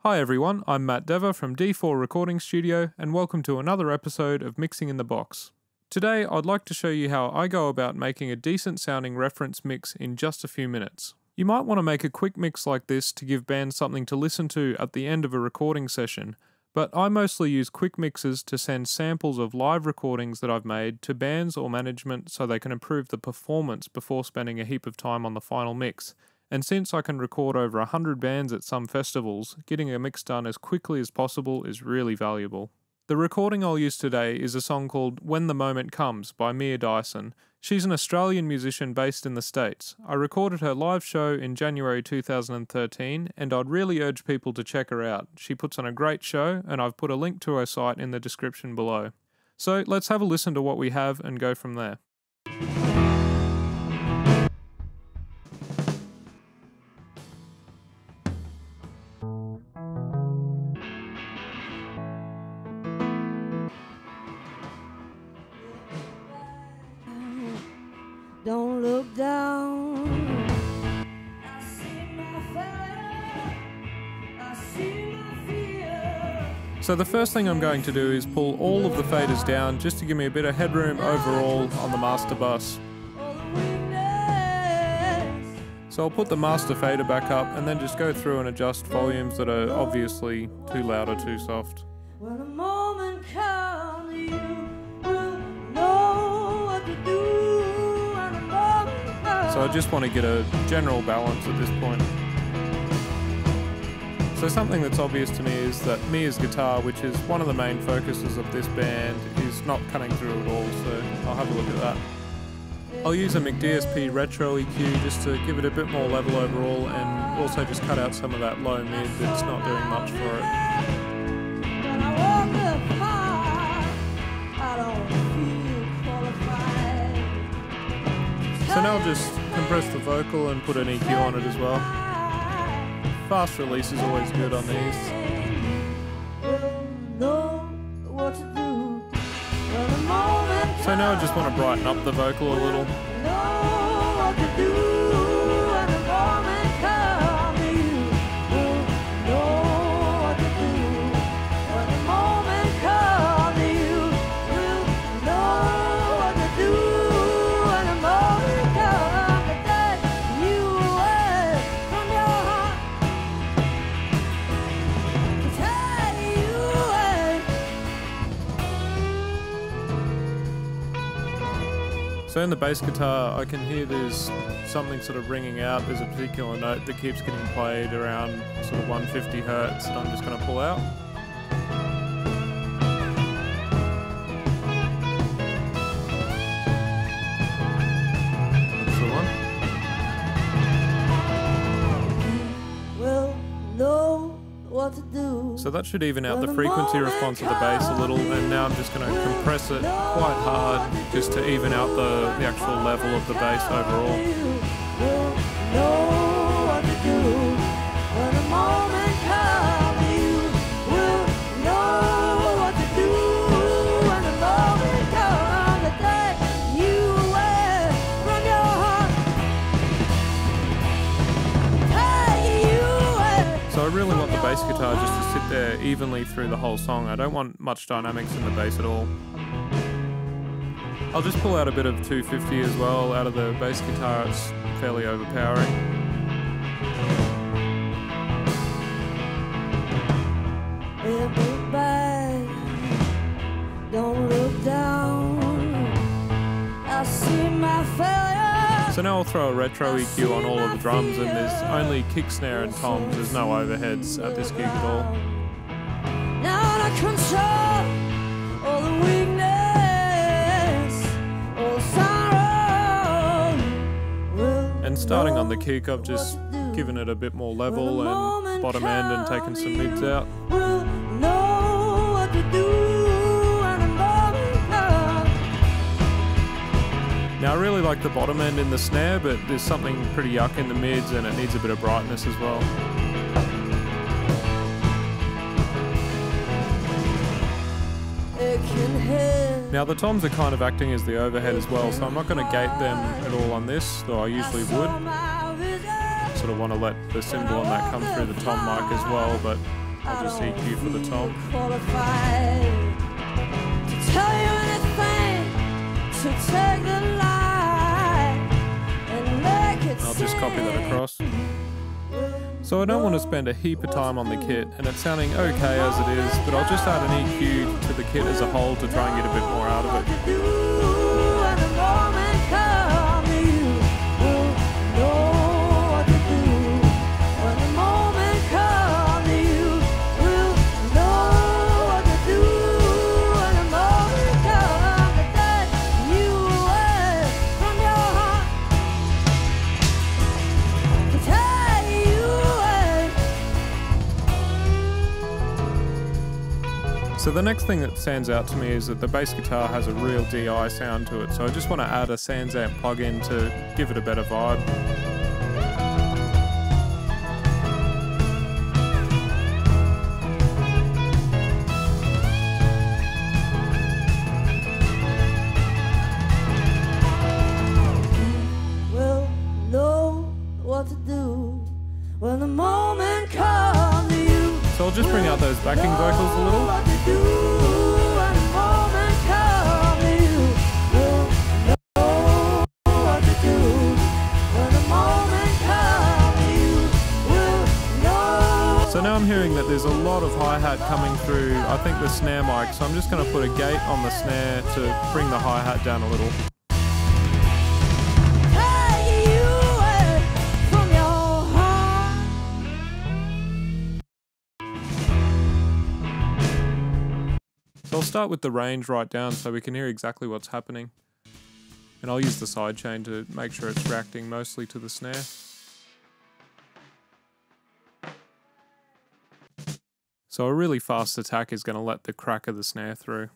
Hi everyone, I'm Matt Dever from D4 Recording Studio and welcome to another episode of Mixing in the Box. Today I'd like to show you how I go about making a decent sounding reference mix in just a few minutes. You might want to make a quick mix like this to give bands something to listen to at the end of a recording session, but I mostly use quick mixes to send samples of live recordings that I've made to bands or management so they can improve the performance before spending a heap of time on the final mix. And since I can record over 100 bands at some festivals, getting a mix done as quickly as possible is really valuable. The recording I'll use today is a song called When the Moment Comes by Mia Dyson. She's an Australian musician based in the States. I recorded her live show in January 2013 and I'd really urge people to check her out. She puts on a great show and I've put a link to her site in the description below. So let's have a listen to what we have and go from there. Don't look down. I see my fire. I see my fear. So the first thing I'm going to do is pull all of the faders down just to give me a bit of headroom overall on the master bus. So I'll put the master fader back up and then just go through and adjust volumes that are obviously too loud or too soft. When the moment comes, you will know what to do. So I just want to get a general balance at this point. So something that's obvious to me is that Mia's guitar, which is one of the main focuses of this band, is not cutting through at all, so I'll have a look at that. I'll use a McDSP Retro EQ just to give it a bit more level overall and also just cut out some of that low mid that's not doing much for it. So now I'll just compress the vocal and put an EQ on it as well. Fast release is always good on these. So now I just want to brighten up the vocal a little. So in the bass guitar, I can hear there's something sort of ringing out. There's a particular note that keeps getting played around sort of 150 Hertz that I'm just going to pull out. That's the one. So that should even out the frequency response of the bass a little, and now I'm just going to compress it quite hard just to even out the actual level of the bass overall. So I really want the bass guitar just to sit there evenly through the whole song. I don't want much dynamics in the bass at all. I'll just pull out a bit of 250 as well out of the bass guitar. It's fairly overpowering. Everybody, don't look down. I see my failure. So now I'll throw a retro EQ on all of the drums, and there's only kick, snare and toms. There's no overheads at this gig at all. Now I control all the weakness, all the sorrow. And starting on the kick, I've just given it a bit more level and bottom end and taken some mids out. Now I really like the bottom end in the snare, but there's something pretty yuck in the mids and it needs a bit of brightness as well. Now the toms are kind of acting as the overhead as well, so I'm not going to gate them at all on this, though I usually would. Sort of want to let the cymbal on that come through the tom mic as well, but I'll just EQ for the tom. Qualified to tell you anything, to take the lie and make it I'll just copy that across. So I don't want to spend a heap of time on the kit, and it's sounding okay as it is, but I'll just add an EQ to the kit as a whole to try and get a bit more out of it. So the next thing that stands out to me is that the bass guitar has a real DI sound to it, so I just want to add a SansAmp plugin to give it a better vibe. Will know what to do when the moment comes to you. So I'll just bring out those backing vocals a little. So now I'm hearing that there's a lot of hi-hat coming through, I think the snare mic, so I'm just going to put a gate on the snare to bring the hi-hat down a little. So I'll start with the range right down so we can hear exactly what's happening. And I'll use the sidechain to make sure it's reacting mostly to the snare. So a really fast attack is going to let the crack of the snare through.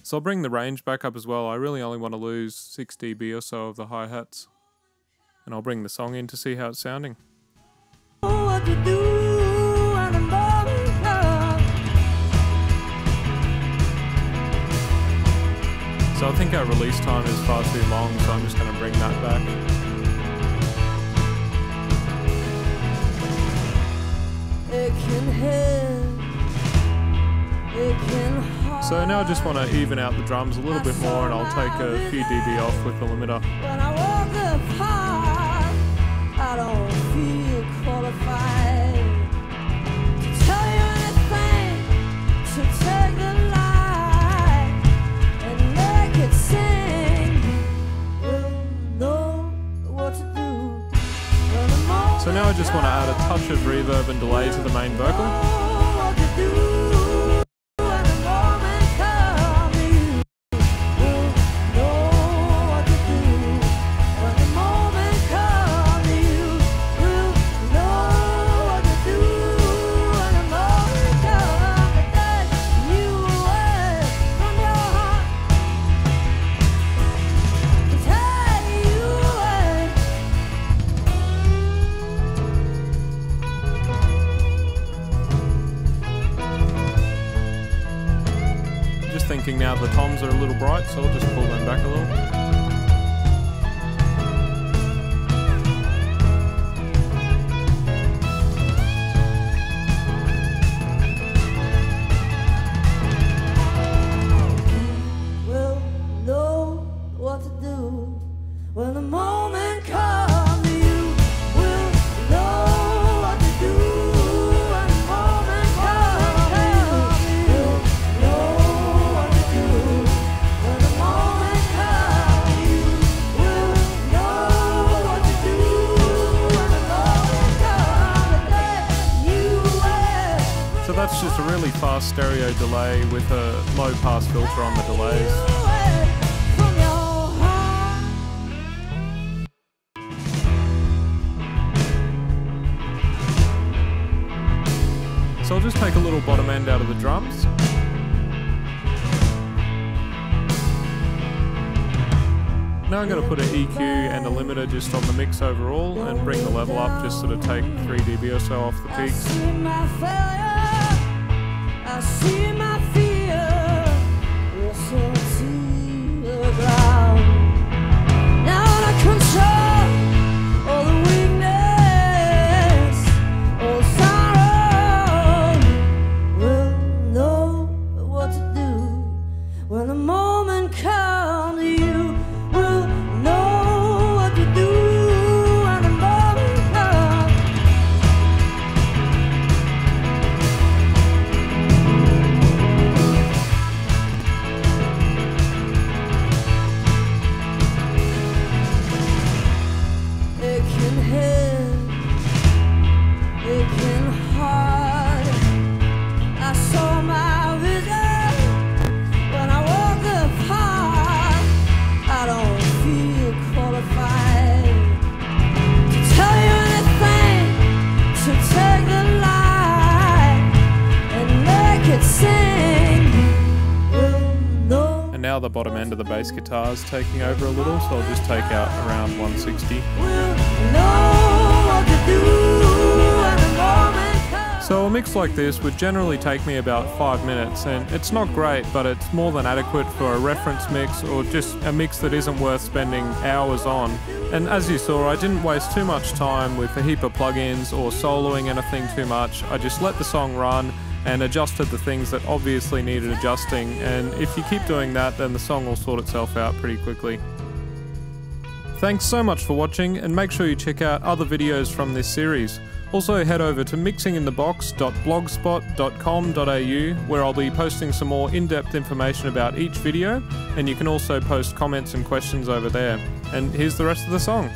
So I'll bring the range back up as well. I really only want to lose 6 dB or so of the hi-hats. And I'll bring the song in to see how it's sounding. So I think our release time is far too long, so I'm just going to bring that back. So now I just want to even out the drums a little bit more, and I'll take a few dB off with the limiter. When I walk the path, I don't feel qualified to tell you anything, to take the lie and make it sing. We'll know what to do. So now I just want to add a touch of reverb and delay to the main vocal. Thinking now the toms are a little bright, so I'll just pull them back a little. We'll know what to do when the moment comes to you. We'll know what to do when the moment comes to you. We'll know what to do when the moment comes to you. We'll know what to do when the moment comes to you. So that's just a really fast stereo delay with a low pass filter on the delays. From your heart. So I'll just take a little bottom end out of the drums. Now I'm going to put an EQ and a limiter just on the mix overall and bring the level up, just sort of take 3 dB or so off the I peaks. see my failure, I see my fear, listen to the ground. Now I control all the weakness, all the sorrow. We'll know what to do when the moment comes. You will know what to do when the moment comes. It can hit, it can hurt. I saw my vision when I walk the path. I don't feel qualified to tell you anything, to take the light and make it sing. We'll know. And now the bottom end of the bass guitar is taking over a little, so I'll just take out around 160. We'll know what to do when the moment comes. So a mix like this would generally take me about 5 minutes, and it's not great, but it's more than adequate for a reference mix or just a mix that isn't worth spending hours on. And as you saw, I didn't waste too much time with a heap of plugins or soloing anything too much. I just let the song run and adjusted the things that obviously needed adjusting, and if you keep doing that, then the song will sort itself out pretty quickly. Thanks so much for watching, and make sure you check out other videos from this series. Also head over to mixinginthebox.blogspot.com.au, where I'll be posting some more in-depth information about each video, and you can also post comments and questions over there. And here's the rest of the song.